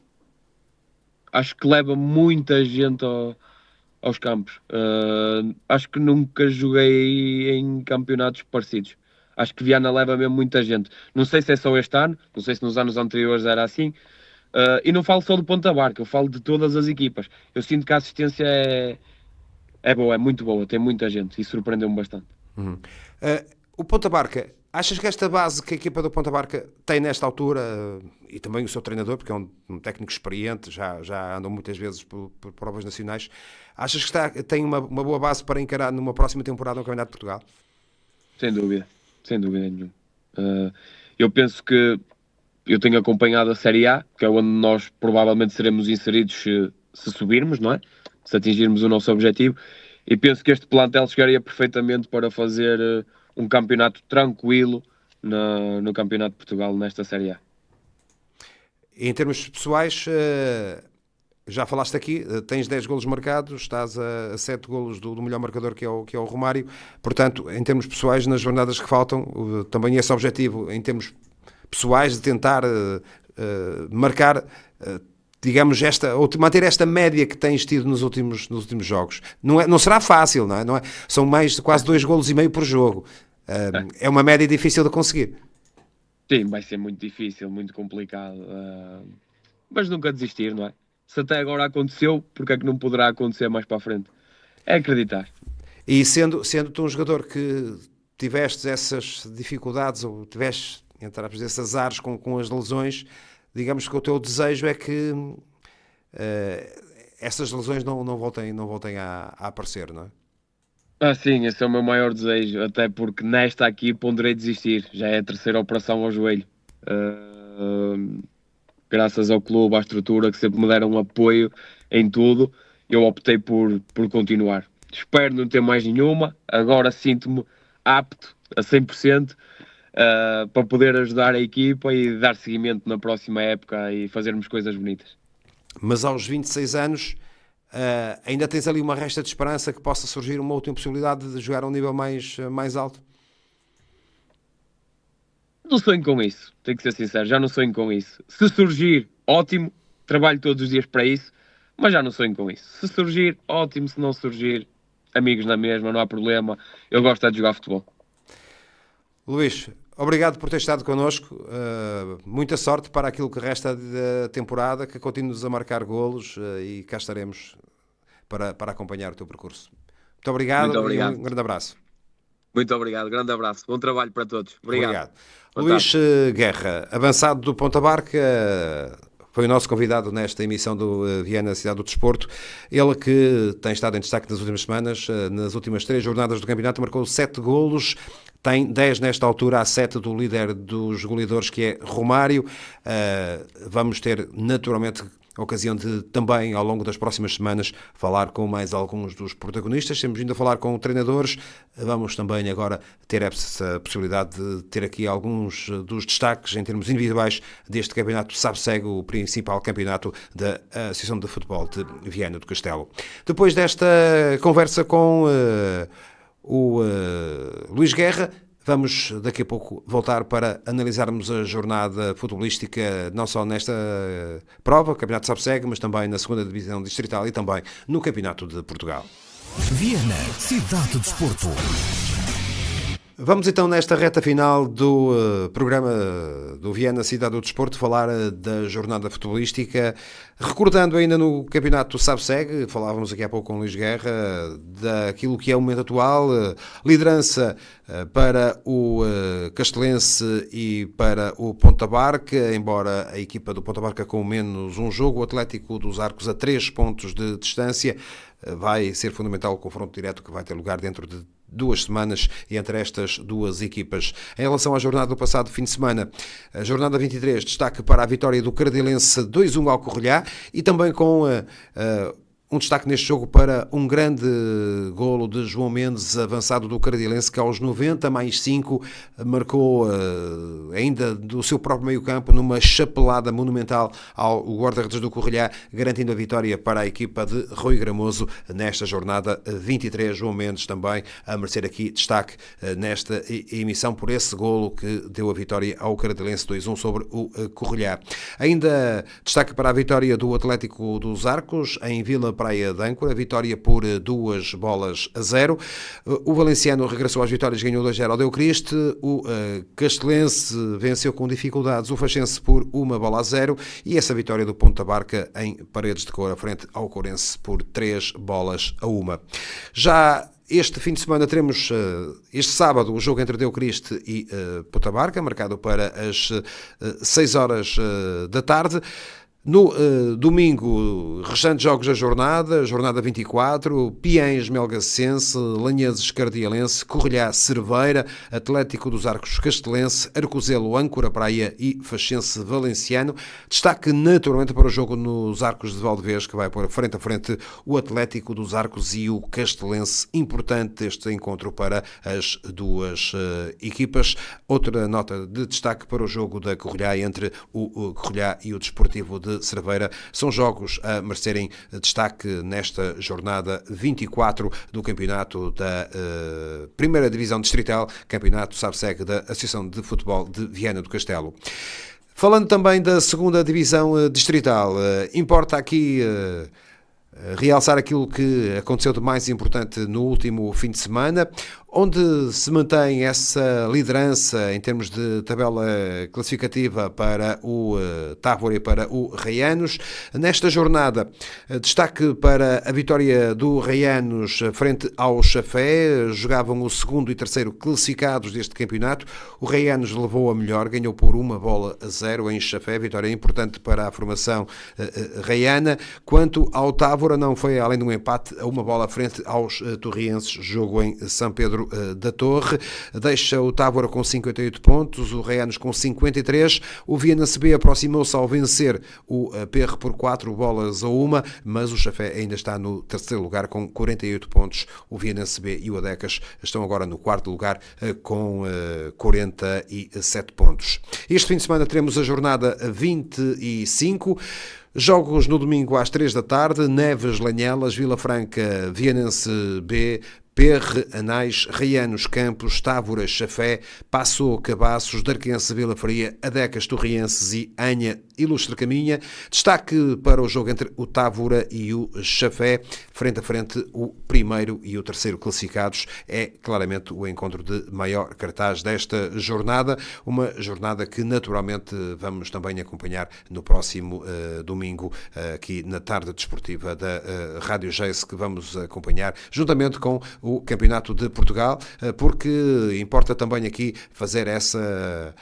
Acho que leva muita gente aos campos. Acho que nunca joguei em campeonatos parecidos. Acho que Viana leva mesmo muita gente. Não sei se é só este ano, não sei se nos anos anteriores era assim. E não falo só do Ponta Barca, eu falo de todas as equipas. Eu sinto que a assistência é boa, é muito boa, tem muita gente e surpreendeu-me bastante. O Ponta Barca Achas que esta base que a equipa do Ponta Barca tem nesta altura, e também o seu treinador, porque é um técnico experiente, já andam muitas vezes por provas nacionais, achas que tem uma boa base para encarar numa próxima temporada no Campeonato de Portugal? Sem dúvida nenhuma. Eu penso que eu tenho acompanhado a Série A, que é onde nós provavelmente seremos inseridos se subirmos, não é? Se atingirmos o nosso objetivo, e penso que este plantel chegaria perfeitamente para fazer um campeonato tranquilo no Campeonato de Portugal, nesta Série A. Em termos pessoais, já falaste aqui, tens 10 golos marcados, estás a 7 golos do melhor marcador que é o Romário, portanto, em termos pessoais, nas jornadas que faltam, também esse objetivo, em termos pessoais, de tentar marcar, digamos, ou manter esta média que tens tido nos últimos jogos. Não será fácil, não é? São mais de quase 2 golos e meio por jogo. É uma média difícil de conseguir. Sim, vai ser muito difícil, muito complicado, mas nunca desistir, não é? Se até agora aconteceu, porque é que não poderá acontecer mais para a frente? É acreditar. E sendo tu um jogador que tiveste essas dificuldades, ou tiveste, entre aspas, esses azares com as lesões, digamos que o teu desejo é que essas lesões não voltem a aparecer, não é? Sim, esse é o meu maior desejo, até porque nesta aqui ponderei desistir, já é a terceira operação ao joelho. Graças ao clube, à estrutura, que sempre me deram um apoio em tudo, eu optei por continuar. Espero não ter mais nenhuma, agora sinto-me apto a 100% para poder ajudar a equipa e dar seguimento na próxima época e fazermos coisas bonitas. Mas aos 26 anos, ainda tens ali uma resta de esperança que possa surgir uma última possibilidade de jogar a um nível mais alto? Não sonho com isso, tenho que ser sincero, já não sonho com isso. Se surgir, ótimo, trabalho todos os dias para isso, mas já não sonho com isso. Se surgir, ótimo, se não surgir, amigos na mesma, não há problema, eu gosto de jogar futebol. Luís, obrigado por ter estado connosco, muita sorte para aquilo que resta da temporada, que continues a marcar golos e cá estaremos para acompanhar o teu percurso. Muito obrigado. E um grande abraço. Muito obrigado, grande abraço, bom trabalho para todos. Obrigado. Luís Guerra, avançado do Ponta Barca, foi o nosso convidado nesta emissão do Viena Cidade do Desporto. Ele que tem estado em destaque nas últimas semanas, nas últimas 3 jornadas do campeonato, marcou 7 golos, tem 10 nesta altura, a 7 do líder dos goleadores, que é Romário. Vamos ter naturalmente a ocasião de também, ao longo das próximas semanas, falar com mais alguns dos protagonistas. Temos vindo a falar com treinadores. Vamos também agora ter essa possibilidade de ter aqui alguns dos destaques em termos individuais deste campeonato SABSEG, o principal campeonato da Associação de Futebol de Viana do Castelo. Depois desta conversa com o Luís Guerra, vamos daqui a pouco voltar para analisarmos a jornada futebolística, não só nesta prova, o Campeonato SABSEG, mas também na 2ª Divisão Distrital e também no Campeonato de Portugal. Viena, Cidade do Desporto. Vamos então, nesta reta final do programa do Viena Cidade do Desporto, falar da jornada futebolística, recordando ainda no campeonato SABSEG, falávamos aqui há pouco com Luís Guerra, daquilo que é o momento atual, liderança para o Castelense e para o Ponta Barca, embora a equipa do Ponta Barca com menos um jogo, o Atlético dos Arcos a 3 pontos de distância. Vai ser fundamental o confronto direto que vai ter lugar dentro de 2 semanas entre estas duas equipas. Em relação à jornada do passado fim de semana, a jornada 23, destaque para a vitória do Cardilense 2-1 ao Correlhá, e também com um destaque neste jogo para um grande golo de João Mendes, avançado do Cardilense, que aos 90+5 marcou ainda do seu próprio meio-campo numa chapelada monumental ao guarda-redes do Correlhá, garantindo a vitória para a equipa de Rui Gramoso nesta jornada 23. João Mendes também a merecer aqui destaque nesta emissão por esse golo que deu a vitória ao Cardilense 2-1 sobre o Correlhá. Ainda destaque para a vitória do Atlético dos Arcos em Vila Praia de Âncora, vitória por 2-0. O Valenciano regressou às vitórias, ganhou 2-0 ao Deu Criste. O Castelense venceu com dificuldades o Fachense por 1-0, e essa vitória do Ponta Barca em Paredes de Coura frente ao Courense por 3-1. Já Este fim de semana teremos, este sábado, o jogo entre Deu Criste e Ponta Barca, marcado para as 6 horas da tarde. No domingo, restantes jogos da jornada 24, Piens Melgacense, Lanheses Cardialense, Correlhá Cerveira, Atlético dos Arcos Castelense, Arcozelo Âncora Praia e Faxense Valenciano. Destaque naturalmente para o jogo nos Arcos de Valdevez, que vai pôr frente a frente o Atlético dos Arcos e o Castelense. Importante este encontro para as duas equipas. Outra nota de destaque para o jogo da Correlhá entre o Correlhá e o Desportivo de Cerveira. São jogos a merecerem destaque nesta jornada 24 do campeonato da primeira divisão distrital, campeonato SABSEG da Associação de Futebol de Viana do Castelo. Falando também da segunda divisão distrital, importa aqui realçar aquilo que aconteceu de mais importante no último fim de semana, onde se mantém essa liderança em termos de tabela classificativa para o Távora e para o Reianos. Nesta jornada, destaque para a vitória do Reianos frente ao Chafé. Jogavam o segundo e terceiro classificados deste campeonato. O Reianos levou a melhor, ganhou por 1-0 em Chafé, vitória importante para a formação reiana. Quanto ao Távora, não foi além de um empate a 1 frente aos torrienses, jogo em São Pedro da Torre. Deixa o Távora com 58 pontos, o Reianos com 53. O Vianense B aproximou-se ao vencer o PR por 4-1, mas o Chafé ainda está no terceiro lugar com 48 pontos. O Vianense B e o Adecas estão agora no quarto lugar com 47 pontos. Este fim de semana teremos a jornada 25. Jogos no domingo às 3 da tarde, Neves, Lanhelas, Vila Franca, Vianense B, Perre, Anais, Reianos, Campos, Távora, Chafé, Passou, Cabaços, Darquense, Vila Faria, Adecas, Torrienses e Anha, Ilustre Caminha. Destaque para o jogo entre o Távora e o Chafé, frente a frente o primeiro e o terceiro classificados. É claramente o encontro de maior cartaz desta jornada, uma jornada que naturalmente vamos também acompanhar no próximo domingo, aqui na tarde desportiva da Rádio Geis, que vamos acompanhar juntamente com o Campeonato de Portugal, porque importa também aqui fazer essa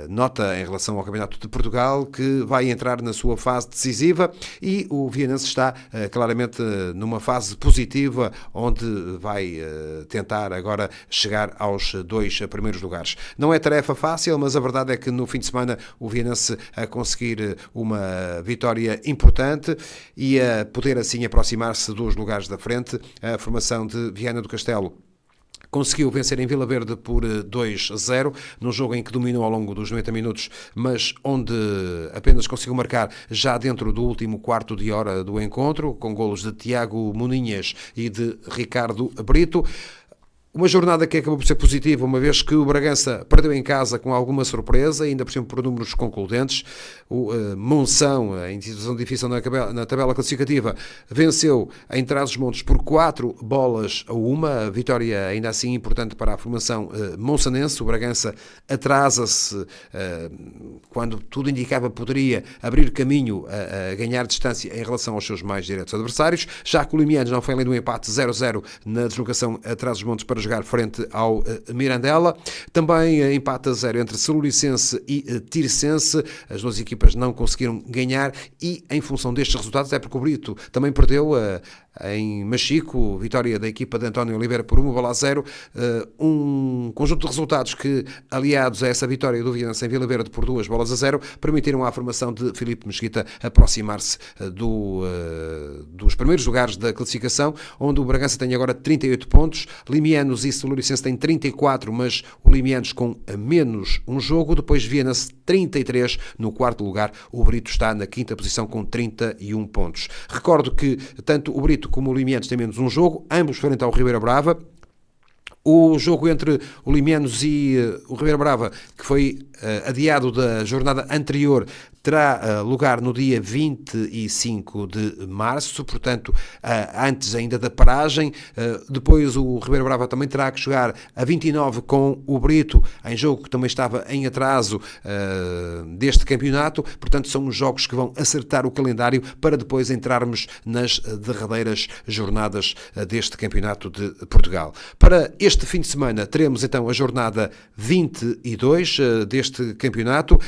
nota em relação ao Campeonato de Portugal, que vai entrar na sua fase decisiva, e o Vianense está claramente numa fase positiva, onde vai tentar agora chegar aos 2 primeiros lugares. Não é tarefa fácil, mas a verdade é que no fim de semana o Vianense a conseguir uma vitória importante e a poder assim aproximar-se dos lugares da frente. A formação de Viana do Castelo conseguiu vencer em Vila Verde por 2-0, num jogo em que dominou ao longo dos 90 minutos, mas onde apenas conseguiu marcar já dentro do último quarto de hora do encontro, com golos de Tiago Moninhas e de Ricardo Brito. Uma jornada que acabou por ser positiva, uma vez que o Bragança perdeu em casa com alguma surpresa, ainda por cima por números concludentes. O Monção, em situação difícil na tabela classificativa, venceu em Trás-os-Montes por 4-1, vitória ainda assim importante para a formação monsanense. O Bragança atrasa-se quando tudo indicava poderia abrir caminho a ganhar distância em relação aos seus mais diretos adversários. Já que o Limianos não foi além de um empate 0-0 na deslocação a Trás-os-Montes para jogar frente ao Mirandela. Também empate a 0 entre Saluricense e Tircense. As duas equipas não conseguiram ganhar e, em função destes resultados, é porque o Brito também perdeu em Machico, vitória da equipa de António Oliveira por 1-0. Um conjunto de resultados que, aliados a essa vitória do Vianense em Vila Verde por 2-0, permitiram à formação de Filipe Mesquita aproximar-se dos primeiros lugares da classificação, onde o Bragança tem agora 38 pontos, Limianos e Saluricense têm 34, mas o Limianos com menos um jogo, depois Vianense 33, no quarto lugar o Brito está na quinta posição com 31 pontos. Recordo que tanto o Brito como o Limianos têm menos um jogo, ambos frente ao Ribeira Brava. O jogo entre o Limianos e o Ribeira Brava, que foi adiado da jornada anterior, terá lugar no dia 25 de março, portanto, antes ainda da paragem. Depois o Ribeira Brava também terá que jogar a 29 com o Brito, em jogo que também estava em atraso deste campeonato. Portanto, são os jogos que vão acertar o calendário para depois entrarmos nas derradeiras jornadas deste campeonato de Portugal. Para este fim de semana teremos então a jornada 22 deste campeonato,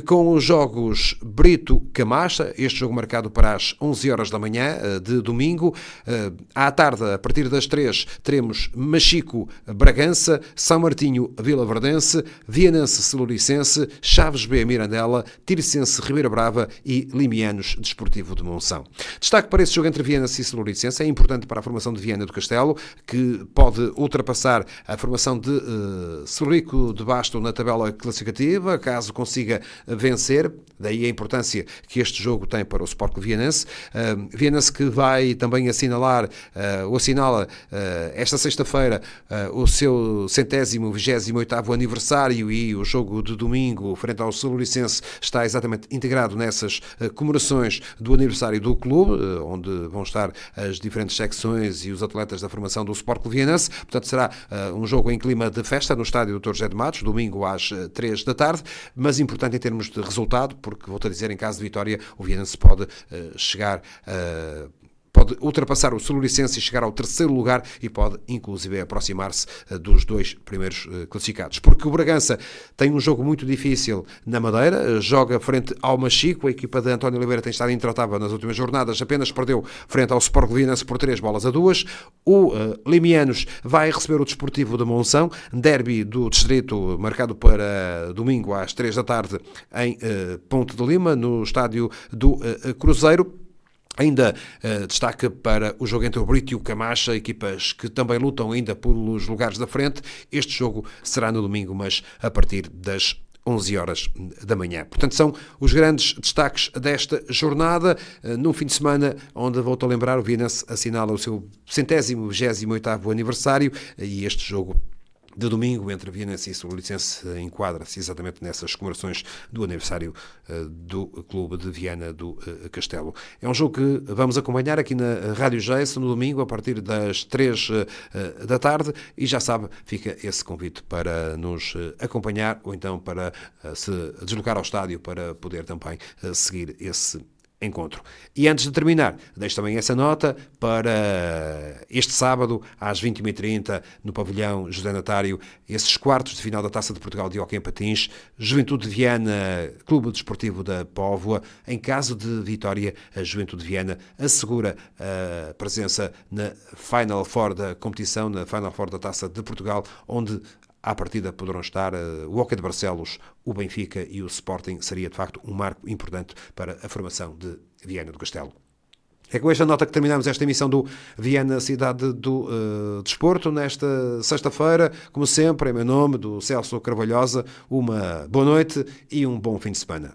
com os jogos Brito-Camacha, este jogo marcado para as 11 horas da manhã de domingo. À tarde, a partir das 3, teremos Machico-Bragança, São Martinho-Vilaverdense, Vianense-Celuricense, Chaves B-Mirandela, Tiricense-Ribeira Brava e Limianos-Desportivo de Monção. Destaque para esse jogo entre Vianense e Celuricense, é importante para a formação de Viana do Castelo, que pode ultrapassar a formação de Sorrico de Basto na tabela classificativa, caso consiga vencer. Daí a importância que este jogo tem para o Sport Clube Vianense. Vianense que vai também assinala esta sexta-feira o seu 128º aniversário, e o jogo de domingo frente ao Celuricense está exatamente integrado nessas comemorações do aniversário do clube, onde vão estar as diferentes secções e os atletas da formação do Sport Clube Vianense. Portanto, será um jogo em clima de festa no estádio Dr. José de Matos, domingo às 3 da tarde, mas importante em termos de resultado, porque, vou-te a dizer, em caso de vitória, o Vianense pode pode ultrapassar o Celuricense e chegar ao terceiro lugar, e pode inclusive aproximar-se dos 2 primeiros classificados. Porque o Bragança tem um jogo muito difícil na Madeira, joga frente ao Machico. A equipa de António Oliveira tem estado intratável nas últimas jornadas, apenas perdeu frente ao Sport Vianense por 3-2. O Limianos vai receber o Desportivo de Monção, derby do distrito marcado para domingo às 3 da tarde em Ponte de Lima, no estádio do Cruzeiro. Ainda destaque para o jogo entre o Brito e o Camacha, equipas que também lutam ainda pelos lugares da frente. Este jogo será no domingo, mas a partir das 11 horas da manhã. Portanto, são os grandes destaques desta jornada, num fim de semana onde, volto a lembrar, o Vianense assinala o seu 128º aniversário, e este jogo de domingo entre Vianense e Celuricense enquadra-se exatamente nessas comemorações do aniversário do Clube de Viana do Castelo. É um jogo que vamos acompanhar aqui na Rádio Gesso no domingo a partir das 3 da tarde, e já sabe, fica esse convite para nos acompanhar, ou então para se deslocar ao estádio para poder também seguir esse encontro. E antes de terminar, deixo também essa nota para este sábado, às 21h30, no pavilhão José Natário, esses quartos de final da Taça de Portugal de Hóquei em Patins, Juventude de Viana, Clube Desportivo da Póvoa. Em caso de vitória, a Juventude de Viana assegura a presença na Final Four da competição, na Final Four da Taça de Portugal, onde à partida poderão estar o Hóquei de Barcelos, o Benfica e o Sporting. Seria de facto um marco importante para a formação de Viana do Castelo. É com esta nota que terminamos esta emissão do Viana Cidade do Desporto, nesta sexta-feira. Como sempre, em meu nome, do Celso Carvalhosa, uma boa noite e um bom fim de semana.